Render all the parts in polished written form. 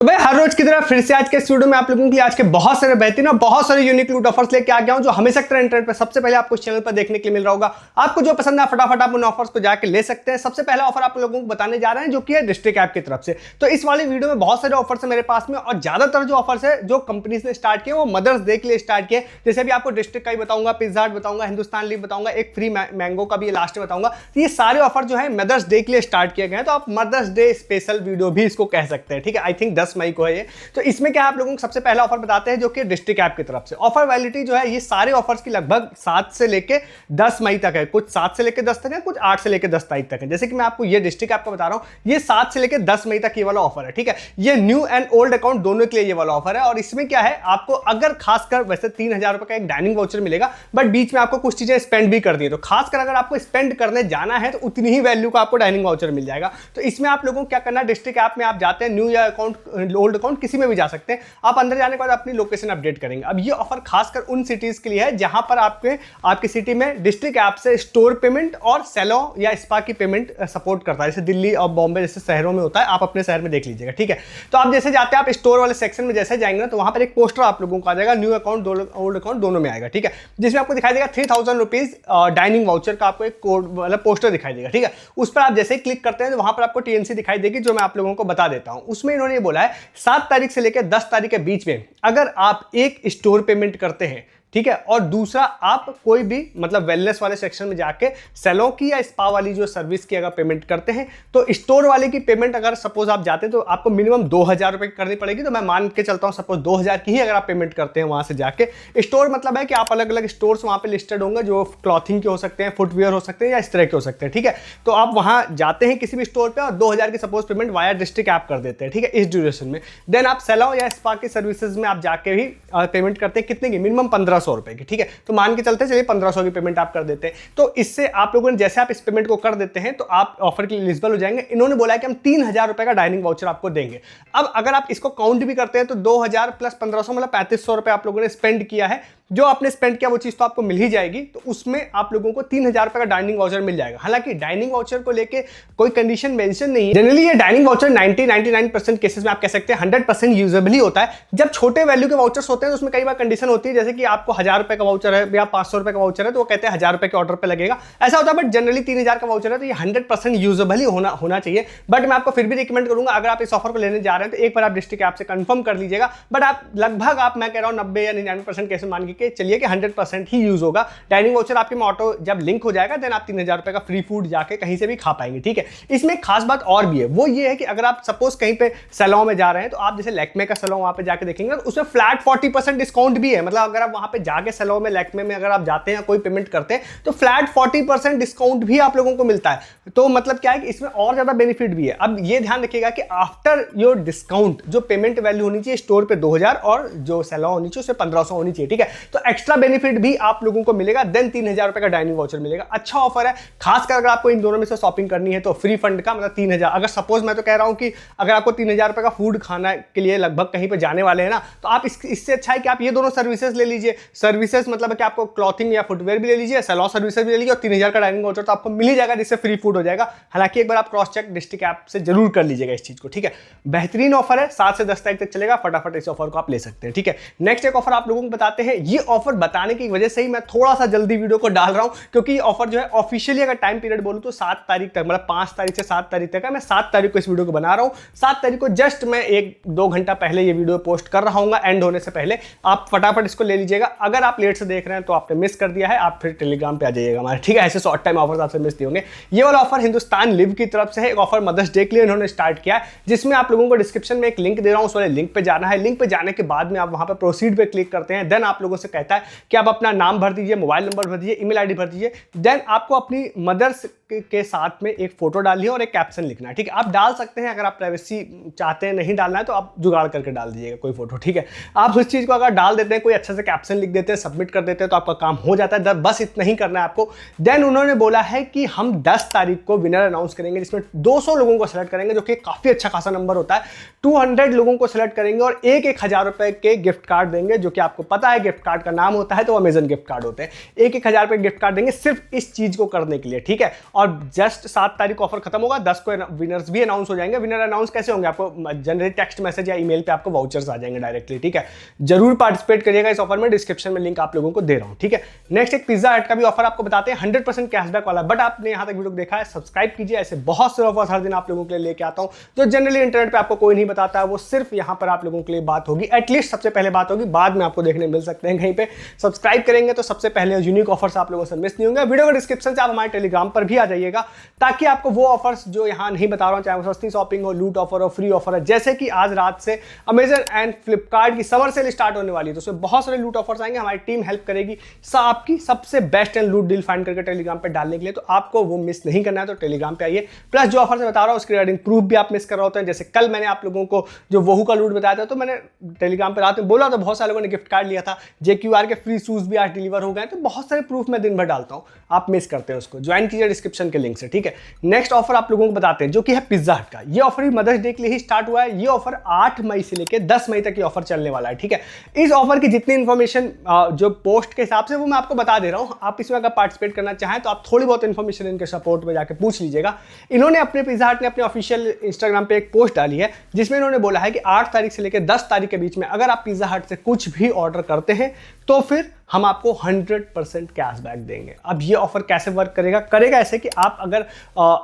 तो भाई हर रोज की तरह फिर से आज के स्टूडियो में आप लोगों के लिए आज के बहुत सारे बेहतरीन और बहुत सारे यूनिक लूट ऑफर्स लेके आ गया हूं जो हमेशा ट्रेंड पे सबसे पहले आपको इस चैनल पर देखने के लिए मिल रहा होगा। आपको जो पसंद है फटाफट आप उन ऑफर्स को जाके ले सकते हैं। सबसे पहला ऑफर आप लोगों को बताने जा रहे हैं जो कि है डिस्ट्रिक्ट ऐप की तरफ से। तो इस वाली वीडियो में बहुत सारे ऑफर्स है मेरे पास में और ज्यादातर जो ऑफर्स है जो कंपनीज ने स्टार्ट किए वो मदर्स डे के लिए स्टार्ट किए। जैसे अभी आपको डिस्ट्रिक्ट का ही बताऊंगा, पिज्जा हट बताऊंगा, हिंदुस्तान लीव बताऊंगा, एक फ्री मैंगो का भी लास्ट में बताऊंगा। तो ये सारे ऑफर जो है मदर्स डे के लिए स्टार्ट किए गए हैं, तो आप मदर्स डे स्पेशल वीडियो भी इसको कह सकते हैं। ठीक है, आई थिंक 10 मई को है ये। तो इसमें क्या आप लोगों को सबसे पहला ऑफर बताते हैं जो कि डिस्ट्रिक्ट ऐप की तरफ से। ऑफर वैलिडिटी जो है ये सारे ऑफर्स की लगभग 7 से लेके 10 मई तक है। कुछ 7 से लेके 10 तक है, कुछ 8 से लेके 10 तारीख तक है। जैसे कि मैं आपको ये डिस्ट्रिक्ट ऐप का बता रहा हूं, ये 7 से लेके 10 मई तक ये वाला ऑफर है। ठीक है, ये न्यू एंड ओल्ड अकाउंट दोनों के लिए ये वाला ऑफर है। और इसमें क्या है, आपको अगर खासकर वैसे 3000 रुपए का एक डाइनिंग वाउचर मिलेगा, बट बीच में आपको कुछ चीजें स्पेंड भी कर दी है। तो खासकर अगर आपको स्पेंड करने जाना है तो उतनी ही वैल्यू का आपको डाइनिंग वाउचर मिल जाएगा। तो इसमें आप लोगों को क्या करना है, डिस्ट्रिक्ट ऐप में आप जाते हैं, न्यू या अकाउंट ओल्ड अकाउंट किसी में भी जा सकते हैं। आप अंदर जाने के बाद अपनी लोकेशन अपडेट करेंगे। अब ये ऑफर खासकर उन सिटीज के लिए है जहां पर आपकी सिटी में डिस्ट्रिक्ट ऐप से स्टोर पेमेंट और सैलून या स्पा की पेमेंट सपोर्ट करता है। जैसे दिल्ली और बॉम्बे जैसे शहरों में होता है, आप अपने शहर में देख लीजिएगा। ठीक है, तो आप जैसे जाते हैं, आप स्टोर वाले सेक्शन में जैसे जाएंगे ना, तो वहां पर एक पोस्टर आप लोगों को आ जाएगा, न्यू अकाउंट ओल्ड अकाउंट दोनों में आएगा। ठीक है, जिसमें आपको दिखाई देगा 3000 रुपीज डाइनिंग वाउचर का आपको एक कोड मतलब पोस्टर दिखाई देगा। ठीक है, उस पर आप जैसे ही क्लिक करते हैं तो वहां पर आपको टीएनसी दिखाई देगी, जो मैं आप लोगों को बता देता हूं। उसमें इन्होंने ये बोला है 7 तारीख से लेकर 10 तारीख के बीच में अगर आप एक स्टोर पेमेंट करते हैं, ठीक है, और दूसरा आप कोई भी मतलब वेलनेस वाले सेक्शन में जाके सैलून की या स्पा वाली जो सर्विस की अगर पेमेंट करते हैं, तो स्टोर वाले की पेमेंट अगर सपोज आप जाते हैं तो आपको मिनिमम 2000 रुपए करनी पड़ेगी। तो मैं मान के चलता हूं सपोज 2000 की ही अगर आप पेमेंट करते हैं वहां से जाके। स्टोर मतलब है कि आप अलग अलग स्टोर्स वहां पे लिस्टेड होंगे, जो क्लॉथिंग के हो सकते हैं, फुटवेयर हो सकते हैं या इस तरह के हो सकते हैं। ठीक है, तो आप वहां जाते हैं किसी भी स्टोर पे और 2000 की suppose payment via district app कर देते हैं। ठीक है, इस ड्यूरेशन में देन आप सैलून या स्पा की सर्विसेज में आप जाके भी पेमेंट करते हैं। कितने की? मिनिमम 1500 रुपए की। ठीक है, तो मान के चलते चलिए 1500 की पेमेंट आप कर देते हैं। तो इससे आप लोगों ने जैसे आप इस पेमेंट को कर देते हैं तो आप ऑफर के लिए एलिजिबल हो जाएंगे। इन्होंने बोला है कि हम 3000 रुपए का डाइनिंग वाउचर आपको देंगे। अब अगर आप इसको काउंट भी करते हैं तो 2000 प्लस 1500 मतलब 3500 रुपए आप लोगों ने स्पेंड किया है। जो आपने स्पेंड किया वो चीज तो आपको मिल ही जाएगी, तो उसमें आप लोगों को 3000 रुपए का डाइनिंग वाउचर मिल जाएगा। हालांकि डाइनिंग वाउचर को लेके कोई कंडीशन मेंशन नहीं है। जनरली ये डाइनिंग वाउचर 99% केसेस में आप कह सकते हैं 100% यूजेबल ही होता है। जब छोटे वैल्यू के वाउचर्स होते हैं तो उसमें कई बार कंडीशन होती है, जैसे कि आपको 1000 रुपए का वाउचर है या 500 रुपए का वाउचर है तो वो कहते हैं 1000 रुपए के ऑर्डर पे लगेगा, ऐसा होता है। बट जनरली 3000 का वाउचर है तो ये 100% यूजेबल ही होना चाहिए। बट मैं आपको फिर भी रिकमेंड करूंगा, अगर आप इस ऑफर को लेने जा रहे हैं तो एक बार आप डिस्ट्रिक्ट ऐप से कंफर्म कर लीजिएगा। बट आप लगभग मैं कह रहा हूं 90 या 99% केस मान के चलिए कि 100% ही यूज होगा। डाइनिंग वाउचर आपके में ऑटो जब लिंक हो जाएगा देन आप 3000 रुपए का फ्री फूड जाके कहीं से भी खा पाएंगे। ठीक है, इसमें एक खास बात और भी है, वो ये है कि अगर आप सपोज कहीं पे सैलून में जा रहे हैं तो आप जैसे लैक्मे का सैलून वहां पे जाके देखेंगे तो उसमें फ्लैट 40% डिस्काउंट भी है। मतलब अगर आप वहां पे जाके सैलून में लैक्मे में अगर आप जाते हैं कोई पेमेंट करते हैं तो फ्लैट 40% डिस्काउंट भी आप लोगों को मिलता है। तो मतलब क्या है कि इसमें और ज्यादा बेनिफिट भी है। अब ये ध्यान रखिएगा कि आफ्टर योर डिस्काउंट जो पेमेंट वैल्यू होनी चाहिए स्टोर पे 2000 और जो सैलून होनी चाहिए उससे 1500 होनी चाहिए। ठीक है, तो एक्स्ट्रा बेनिफिट भी आप लोगों को मिलेगा। देन 3000 रुपए का डाइनिंग वाउचर मिलेगा। अच्छा ऑफर है, खासकर अगर आपको इन दोनों में से शॉपिंग करनी है तो फ्री फंड का मतलब 3000। अगर सपोज मैं तो कह रहा हूं कि अगर आपको 3000 रुपए का फूड खाना के लिए लगभग कहीं पे जाने वाले हैं ना, तो आप इससे अच्छा है कि आप ये दोनों सर्विसेज ले लीजिए। सर्विसेज मतलब कि आपको क्लॉथिंग या फुटवेयर भी ले लीजिए, सैलून सर्विसेज भी ले लीजिए और 3000 का डाइनिंग वाउचर तो आपको मिल ही जाएगा, जिससे फ्री फूड हो जाएगा। हालांकि एक बार आप क्रॉस चेक डिस्ट्रिक्ट ऐप से जरूर कर लीजिएगा इस चीज को। ठीक है, बेहतरीन ऑफर है, 7 से 10 तारीख तक चलेगा। फटाफट इस ऑफर को आप ले सकते हैं। ठीक है, नेक्स्ट एक ऑफर आप लोगों को बताते हैं। ये ऑफर बताने की वजह से ही मैं थोड़ा सा जल्दी वीडियो को डाल रहा हूं, क्योंकि ऑफर जो है ऑफिशियली अगर टाइम पीरियड बोलूं तो 7 तारीख तक, मतलब 5 तारीख से 7 तारीख तक है। मैं 7 तारीख को इस वीडियो को बना रहा हूं। 7 तारीख को जस्ट मैं 1-2 घंटा पहले ये वीडियो पोस्ट कर रहा हूं, एंड होने से पहले। आप फटाफट इसको ले लीजिएगा। अगर आप लेट से देख रहे हैं तो आपने मिस कर दिया है, आप फिर टेलीग्राम पे आ जाइएगा हमारे। ठीक है, ऐसे शॉर्ट टाइम ऑफर्स आपसे मिस होंगे। ये वाला ऑफर हिंदुस्तान लिव की तरफ से है। एक ऑफर मदर्स डे के लिए इन्होंने स्टार्ट किया है, जिसमें आप लोगों को डिस्क्रिप्शन में एक लिंक दे रहा हूं, उस वाले लिंक पे जाना है। लिंक पे जाने के बाद में आप वहां पर प्रोसीड पे क्लिक करते हैं। देन आप लोगों से कहता है कि आप अपना नाम भर दीजिए, मोबाइल नंबर भर दीजिए, ईमेल आईडी भर दीजिए। देन आपको अपनी मदर्स के साथ में एक फोटो डालनी है और एक कैप्शन लिखना है। ठीक है, आप डाल सकते हैं, अगर आप प्राइवेसी चाहते हैं नहीं डालना है तो आप जुगाड़ करके डाल दीजिएगा कोई फोटो। ठीक है, आप उस चीज को अगर डाल देते हैं, कोई अच्छा से कैप्शन लिख देते हैं, सबमिट कर देते हैं, तो आपका काम हो जाता है। बस इतना ही करना है आपको। देन उन्होंने बोला है कि हम 10 तारीख को विनर अनाउंस करेंगे, जिसमें 200 लोगों को सेलेक्ट करेंगे, जो कि काफी अच्छा खासा नंबर होता है। 200 लोगों को सेलेक्ट करेंगे और 1-1000 रुपए के गिफ्ट कार्ड देंगे, जो कि आपको पता है गिफ्ट कार्ड का नाम होता है तो अमेजन गिफ्ट कार्ड होते हैं। 1-1000 रुपए गिफ्ट कार्ड देंगे सिर्फ इस चीज को करने के लिए। ठीक है, और जस्ट 7 तारीख को ऑफर खत्म होगा, 10 को विनर्स भी अनाउंस हो जाएंगे। विनर अनाउंस कैसे होंगे, आपको जनरेट टेक्स्ट मैसेज या ईमेल पे आपको वाउचर्स आ जाएंगे डायरेक्टली, ठीक है। जरूर पार्टिसिपेट करिएगा इस ऑफर में, डिस्क्रिप्शन में लिंक आप लोगों को दे रहा हूं, ठीक है। नेक्स्ट एक पिज्जा हट का भी ऑफर आपको बताते हैं, 100% कैशबैक वाला। बट आपने यहां तक वीडियो देखा है, सब्सक्राइब कीजिए, ऐसे बहुत से ऑफर हर दिन आप लोगों के लिए लेके आता हूं जो जनरली इंटरनेट पे आपको कोई नहीं बताता है, वो सिर्फ यहां पर आप लोगों के लिए बात होगी। एटलीस्ट सबसे पहले बात होगी, बाद में आपको देखने मिल सकते हैं कहीं पे। सब्सक्राइब करेंगे तो सबसे पहले यूनिक ऑफर्स आप लोगों से मिस नहीं होंगे। वीडियो का डिस्क्रिप्शन से आप हमारे टेलीग्राम पर भी आ जाइएगा, ताकि आपको वो ऑफर्स जो यहां नहीं बता रहा हूं, चाहे वो सस्ती शॉपिंग हो, लूट ऑफर हो, फ्री ऑफर है, जैसे कि आज रात से अमेजन एंड फ्लिपकार्ट की समर सेल स्टार्ट होने वाली है, तो उसमें बहुत सारे लूट ऑफर्स आएंगे। हमारी टीम हेल्प करेगी आपकी सबसे बेस्ट एंड लूट डील फाइंड करके टेलीग्राम पे डालने के लिए, तो आपको वो मिस नहीं करना है, तो टेलीग्राम पे आइए। प्लस जो ऑफर से बता रहा हूं उसके रिगार्डिंग प्रूफ भी आप मिस कर रहे होते हैं, जैसे कल मैंने आप लोगों को जो वहू का लूट बताया था, तो मैंने टेलीग्राम पे रात में बोला, तो बहुत सारे लोगों ने गिफ्ट कार्ड लिया था। JQR के फ्री शूज भी आज डिलीवर हो गए, तो बहुत सारे प्रूफ मैं दिन भर डालता हूं, आप मिस करते हैं उसको, ज्वाइन कीजिए डिस्क्रिप्शन के लिंक से, ठीक है। नेक्स्ट ऑफर आप लोगों को बताते हैं, जो कि है पिज्जा हट का। ये ऑफर भी मदर्स डे के लिए ही स्टार्ट हुआ है। ये ऑफर 8 मई से लेकर 10 मई तक ये ऑफर चलने वाला है, ठीक है। इस ऑफर की जितनी इंफॉर्मेशन जो पोस्ट के हिसाब से वो मैं आपको बता दे रहा हूं। आप इसमें अगर पार्टिसिपेट करना चाहें तो आप थोड़ी बहुत इंफॉर्मेशन इनके सपोर्ट में जाकर पूछ लीजिएगा। इन्होंने अपने पिज्जा हट ने अपने ऑफिशियल इंस्टाग्राम पे एक पोस्ट डाली है, जिसमें इन्होंने बोला है कि 8 तारीख से लेकर 10 तारीख के बीच में अगर आप पिज्जा हट से कुछ भी ऑर्डर करते हैं तो फिर हम आपको 100% कैशबैक देंगे। अब ये ऑफर कैसे वर्क करेगा ऐसे कि आप अगर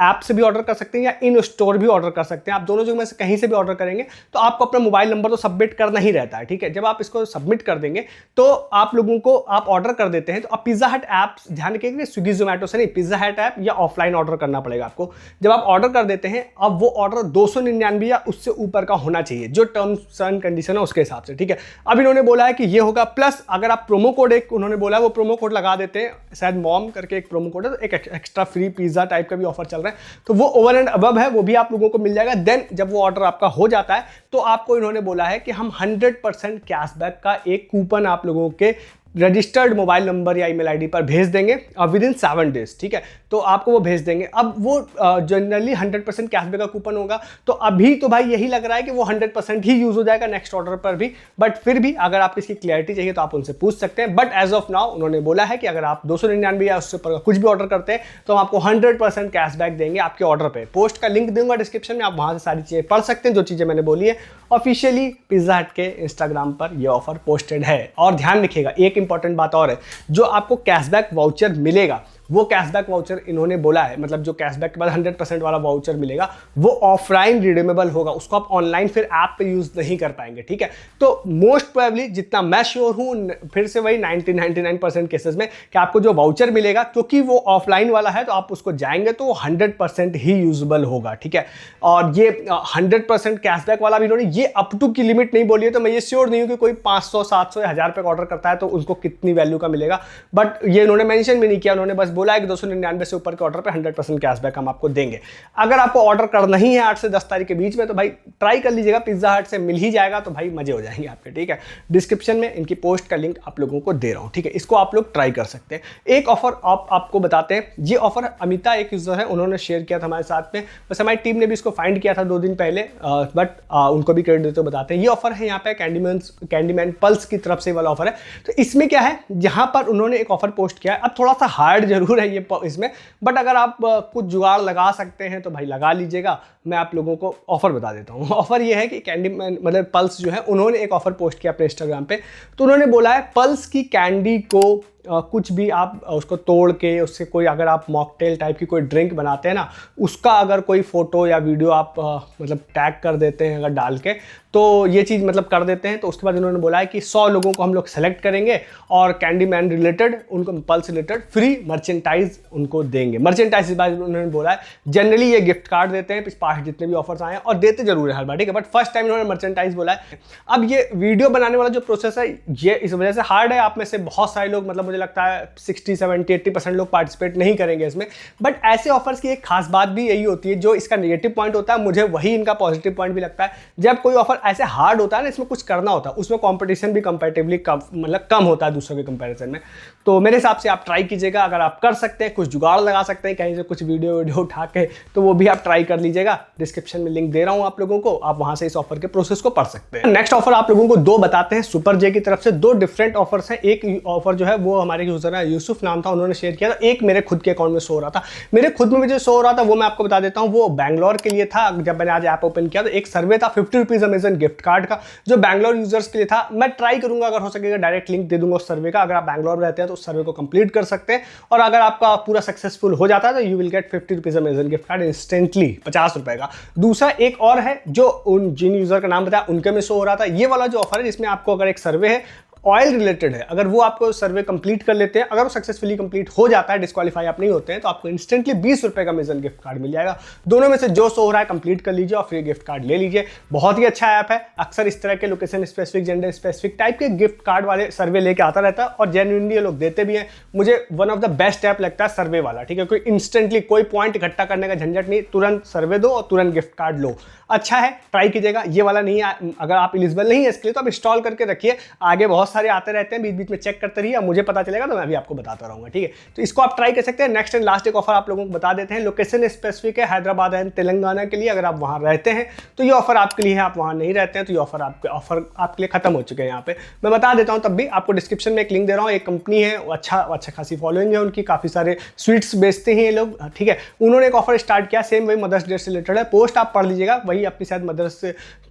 ऐप से भी ऑर्डर कर सकते हैं या इन स्टोर भी ऑर्डर कर सकते हैं। आप दोनों जगह में से कहीं से भी ऑर्डर करेंगे तो आपको अपना मोबाइल नंबर तो सबमिट करना ही रहता है, ठीक है। जब आप इसको सबमिट कर देंगे तो आप लोगों को आप ऑर्डर कर देते हैं, तो आप पिज्जा हट ऐप, ध्यान रखिएगा स्विगी जोमेटो से नहीं, पिज्जा हट ऐप या ऑफलाइन ऑर्डर करना पड़ेगा आपको। जब आप ऑर्डर कर देते हैं, अब वो ऑर्डर 299 या उससे ऊपर का होना चाहिए, जो टर्म्स एंड कंडीशन है उसके हिसाब से, ठीक है। अब इन्होंने बोला है कि ये होगा, प्लस अगर आप प्रोमो कोड एक उन्होंने बोला है वो प्रोमो कोड लगा देते हैं, शायद मॉम करके एक प्रोमो कोड है, तो एक एक्स्ट्रा फ्री पिज्जा टाइप का भी ऑफर चल रहा है, तो वो ओवर एंड अबव है, वो भी आप लोगों को मिल जाएगा। देन जब वो ऑर्डर आपका हो जाता है तो आपको इन्होंने बोला है कि हम 100% कैशबैक का एक कूपन आप लोगों के रजिस्टर्ड मोबाइल नंबर या ईमेल आईडी पर भेज देंगे विद इन 7 डेज, ठीक है। तो आपको वो भेज देंगे। अब वो जनरली 100% कैशबैक का कूपन होगा, तो अभी तो भाई यही लग रहा है कि वो 100% ही यूज हो जाएगा नेक्स्ट ऑर्डर पर भी, बट फिर भी अगर आप इसकी क्लैरिटी चाहिए तो आप उनसे पूछ सकते हैं। बट एज ऑफ नाउ उन्होंने बोला है कि अगर आप 299 या उससे ऊपर कुछ भी ऑर्डर करते हैं तो हम आपको 100% कैशबैक देंगे आपके ऑर्डर पे। पोस्ट का लिंक दूंगा डिस्क्रिप्शन में, आप वहां से सारी चीजें पढ़ सकते हैं जो चीजें मैंने बोली है। ऑफिशियली पिज्जा हट के इंस्टाग्राम पर यह ऑफर पोस्टेड है। और ध्यान रखिएगा एक इंपॉर्टेंट बात और है, जो आपको कैशबैक वाउचर मिलेगा वो कैशबैक वाउचर इन्होंने बोला है, मतलब जो कैशबैक के बाद 100% वाला वाउचर मिलेगा वो ऑफलाइन रिडीमेबल होगा, उसको आप ऑनलाइन फिर ऐप पे यूज नहीं कर पाएंगे, ठीक है। तो मोस्ट प्रोबेबली जितना मैं श्योर हूं, फिर से वही 99% केसेस में कि आपको जो वाउचर मिलेगा, क्योंकि वो ऑफलाइन वाला है तो आप उसको जाएंगे तो 100% ही यूजेबल होगा, ठीक है। और ये 100% कैशबैक वाला भी इन्होंने ये अप टू की लिमिट नहीं बोली है, तो मैं ये श्योर नहीं हूं कि कोई 500 700 या 1000 रुपये का ऑर्डर करता है तो उसको कितनी वैल्यू का मिलेगा, बट ये इन्होंने मेंशन भी नहीं किया। उन्होंने बस बोला है कि 299 से ऊपर के ऑर्डर पे 100% कैशबैक हम आपको देंगे। अगर आपको ऑर्डर करना ही है 8 से 10 तारीख के बीच में तो भाई ट्राई कर लीजिएगा, पिज्जा हट से मिल ही जाएगा, तो भाई मजे हो जाएंगे आपके, ठीक है। डिस्क्रिप्शन में इनकी पोस्ट का लिंक आप लोगों को दे रहा हूं, ठीक है। इसको आप लोग ट्राई कर सकते हैं। एक ऑफर आपको बताते हैं, ये ऑफर अमिता एक यूजर है, उन्होंने शेयर किया था हमारे साथ में, बस हमारी टीम ने भी इसको फाइंड किया था 2 दिन पहले, बट उनको भी क्रेडिट देते हुए बताते हैं। ये ऑफर है यहाँ पे कैंडीमैन पल्स की तरफ से वाला ऑफर है। तो इसमें क्या है, जहां पर उन्होंने एक ऑफर पोस्ट किया है, अब थोड़ा सा हार्ड जरूर है ये इसमें, बट अगर आप कुछ जुगाड़ लगा सकते हैं तो भाई लगा लीजिएगा। मैं आप लोगों को ऑफर बता देता हूं। ऑफर ये है कि कैंडीमैन मतलब पल्स जो है, उन्होंने एक ऑफर पोस्ट किया अपने इंस्टाग्राम पे, तो उन्होंने बोला है पल्स की कैंडी को कुछ भी आप उसको तोड़ के उससे कोई अगर आप मॉकटेल टाइप की कोई ड्रिंक बनाते हैं ना, उसका अगर कोई फोटो या वीडियो आप मतलब टैग कर देते हैं अगर डाल के, तो ये चीज़ मतलब कर देते हैं, तो उसके बाद उन्होंने बोला है कि 100 लोगों को हम लोग सेलेक्ट करेंगे और कैंडीमैन रिलेटेड उनको पल्स रिलेटेड फ्री मर्चेंटाइज उनको देंगे। मर्चेंटाइज इस बार उन्होंने बोला है, जनरली ये गिफ्ट कार्ड देते हैं पास जितने भी ऑफर्स आए हैं, और देते जरूर है हर बार, ठीक है, बट फर्स्ट टाइम उन्होंने मर्चेंटाइज बोला है। अब ये वीडियो बनाने वाला जो प्रोसेस है ये इस वजह से हार्ड है, आप में से बहुत सारे लोग मतलब मुझे लगता है 60 70 80% लोग पार्टिसिपेट नहीं करेंगे इसमें, बट ऐसे ऑफर्स की एक खास बात भी यही होती है, जो इसका नेगेटिव पॉइंट होता है मुझे वही इनका पॉजिटिव पॉइंट भी लगता है। जब कोई ऑफर ऐसे हार्ड होता है ना, इसमें कुछ करना होता है, उसमें कंपटीशन भी कंपैरेटिवली कम होता है दूसरों के कंपैरिजन में। तो मेरे हिसाब से आप ट्राई कीजिएगा, अगर आप कर सकते हैं, कुछ जुगाड़ लगा सकते हैं कहीं से कुछ वीडियो उठा के, तो वो भी आप ट्राई कर लीजिएगा। डिस्क्रिप्शन में लिंक दे रहा हूं आप लोगों को, आप वहां से इस ऑफर के प्रोसेस को पढ़ सकते हैं। नेक्स्ट ऑफर आप लोगों को 2 बताते हैं सुपर जे की तरफ से। 2 डिफरेंट ऑफर्स हैं। एक ऑफर जो है वो हमारे यूजर है, यूसुफ नाम था, उन्होंने शेयर किया था। एक मेरे खुद के अकाउंट में शो हो रहा था, मेरे खुद में जो शो हो रहा था वो मैं आपको बता देता हूँ। वो बैंगलोर के लिए था। जब मैंने आज ऐप ओपन किया तो एक सर्वे था 50 रुपीज अमेजन गिफ्ट कार्ड का, जो बैंगलोर यूजर्स के लिए था। मैं ट्राई करूंगा, अगर हो सकेगा डायरेक्ट लिंक दे दूंगा उस सर्वे का। अगर आप बैंगलोर में रहते हैं तो उस सर्वे को कंप्लीट कर सकते हैं, और अगर आपका पूरा सक्सेसफुल हो जाता है तो you will get 50 rupees Amazon gift card instantly, 50 रुपए का। दूसरा एक और है जो उन जिन यूजर का नाम बताया उनके में शो हो रहा था। ये वाला जो ऑफर है जिसमें आपको अगर एक सर्वे है ऑयल रिलेटेड है, अगर वो आपको सर्वे कंप्लीट कर लेते हैं, अगर वो सक्सेसफुली कंप्लीट हो जाता है, डिस्क्वालीफाई आप नहीं होते हैं, तो आपको इंस्टेंटली 20 रुपए का अमेजन गिफ्ट कार्ड मिल जाएगा। दोनों में से जो शो हो रहा है कंप्लीट कर लीजिए और फ्री गिफ्ट कार्ड ले लीजिए। बहुत ही अच्छा ऐप है। अक्सर इस तरह के location specific, gender specific type के गिफ्ट कार्ड वाले सर्वे लेके आता रहता है, और जेन्युइनली ये लोग देते भी हैं। मुझे one of the best app लगता है सर्वे वाला, ठीक है। कोई इंस्टेंटली कोई पॉइंट इकट्ठा करने का झंझट नहीं, तुरंत सर्वे दो और तुरंत गिफ्ट कार्ड लो। अच्छा है, ट्राई कीजिएगा। ये वाला नहीं है, अगर आप एलिजिबल नहीं है इसके लिए तो आप इंस्टॉल करके रखिए। आगे बहुत सारे आते रहते हैं, बीच बीच में चेक करते रहिए, मुझे पता चलेगा तो मैं भी आपको बताता रहूंगा, ठीक है। तो इसको आप ट्राई कर सकते हैं। नेक्स्ट एंड लास्ट एक ऑफर आप लोगों को बता देते हैं। लोकेशन स्पेसिफिक है, हैदराबाद एंड तेलंगाना के लिए। अगर आप वहां रहते हैं तो ये ऑफर आपके लिए है, आप वहां नहीं रहते हैं तो ये ऑफर आपके लिए खत्म हो चुके हैं। यहाँ पे मैं बता देता हूँ, तब भी आपको डिस्क्रिप्शन में एक लिंक दे रहा हूँ। एक कंपनी है, अच्छा खासी फॉलोइंग है उनकी, काफी सारे स्वीट्स बेचते हैं ये लोग, ठीक है। उन्होंने एक ऑफर स्टार्ट किया, सेम वही मदर्स डे से रिलेटेड है। पोस्ट आप पढ़ लीजिएगा, वही अपनी शायद मदर्स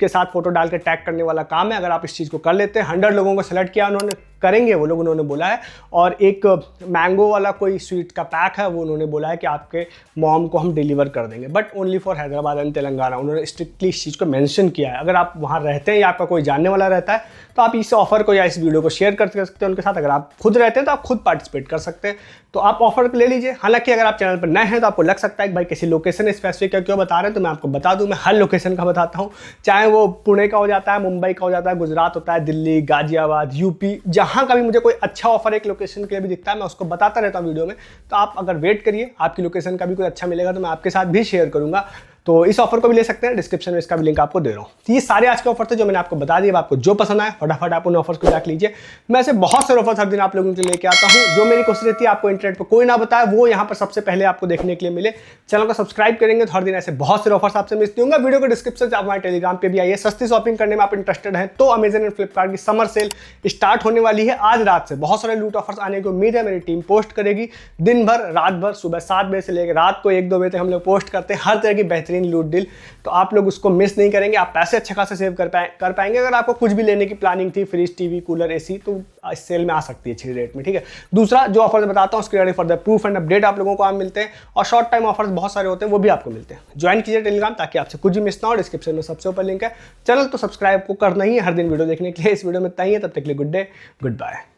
के साथ फोटो डाल के टैग करने वाला काम है। अगर आप इस चीज को कर लेते हैं, 100 लोगों को सेलेक्ट किया उन्होंने, करेंगे वो लोग, उन्होंने बोला है। और एक मैंगो वाला कोई स्वीट का पैक है, वो उन्होंने बोला है कि आपके मॉम को हम डिलीवर कर देंगे, but only for Hyderabad and Telangana. उन्होंने स्ट्रिक्टली इस चीज़ को मेंशन किया है। अगर आप वहाँ रहते हैं या आपका कोई जानने वाला रहता है तो आप इस ऑफर को या इस वीडियो को शेयर कर सकते हैं उनके साथ। अगर आप खुद रहते हैं तो आप खुद पार्टिसिपेट कर सकते हैं, तो आप ऑफर ले लीजिए। हालांकि अगर आप चैनल पर नए हैं तो आपको लग सकता है कि भाई किसी लोकेशन स्पेसिफिक का क्यों बता रहे हैं, तो मैं आपको बता दूं, मैं हर लोकेशन का बताता हूं। चाहे वो पुणे का हो जाता है, मुंबई का हो जाता है, गुजरात होता है, दिल्ली, गाजियाबाद, यूपी, जहां का भी मुझे कोई अच्छा ऑफर एक लोकेशन के लिए भी दिखता है मैं उसको बताता रहता हूं वीडियो में। तो आप अगर वेट करिए, आपकी लोकेशन का भी कोई अच्छा मिलेगा तो मैं आपके साथ भी शेयर करूंगा। तो इस ऑफर को भी ले सकते हैं, डिस्क्रिप्शन में इसका भी लिंक आपको दे रहा हूँ। तो ये सारे आज के ऑफर थे जो मैंने आपको बता दिए। आपको जो पसंद आए फटाफट आप उन ऑफर्स को जाकर लीजिए। मैं ऐसे बहुत सारे ऑफर्स हर दिन आप लोगों के लिए लेके आता हूँ। जो मेरी कोशिश रहती है आपको इंटरनेट पर कोई ना बताए, वो यहाँ पर सबसे पहले आपको देखने के लिए मिले। चैनल को सब्सक्राइब करेंगे तो हर दिन ऐसे बहुत सारे ऑफर्स आपसे मिलते होंगे। वीडियो को डिस्क्रिप्शन से आप हमारे टेलीग्राम पे भी आइए। सस्ती शॉपिंग करने में आप इंटरेस्टेड हैं तो अमेजन एंड फ्लिपकार्ट की समर सेल स्टार्ट होने वाली है आज रात से। बहुत सारे लूट ऑफर्स आने की उम्मीद है। मेरी टीम पोस्ट करेगी दिन भर, रात भर, सुबह 7 बजे से लेकर रात को 1-2 बजे तक हम लोग पोस्ट करते हैं हर तरह की बेहतरीन लूट डील। तो आप लोग उसको मिस नहीं करेंगे, आप पैसे अच्छे खासे सेव कर पाएंगे। अगर आपको कुछ भी लेने की प्लानिंग थी, फ्रिज, टीवी, कूलर, एसी, तो इस सेल में आ सकती है अच्छी रेट में, ठीक है। दूसरा जो ऑफर बताता हूँ, उसके for the proof and update आप लोगों को आप मिलते हैं, और शॉर्ट टाइम ऑफर्स बहुत सारे होते हैं, वो भी आपको मिलते हैं। ज्वाइन कीजिए टेलीग्राम ताकि आपसे कुछ भी मिस ना हो। डिस्क्रिप्शन में सबसे ऊपर लिंक है। चैनल तो सब्सक्राइब को करना ही है हर दिन वीडियो देखने के लिए। इस वीडियो में इतना ही है, तब तक के लिए गुड डे, गुड बाय।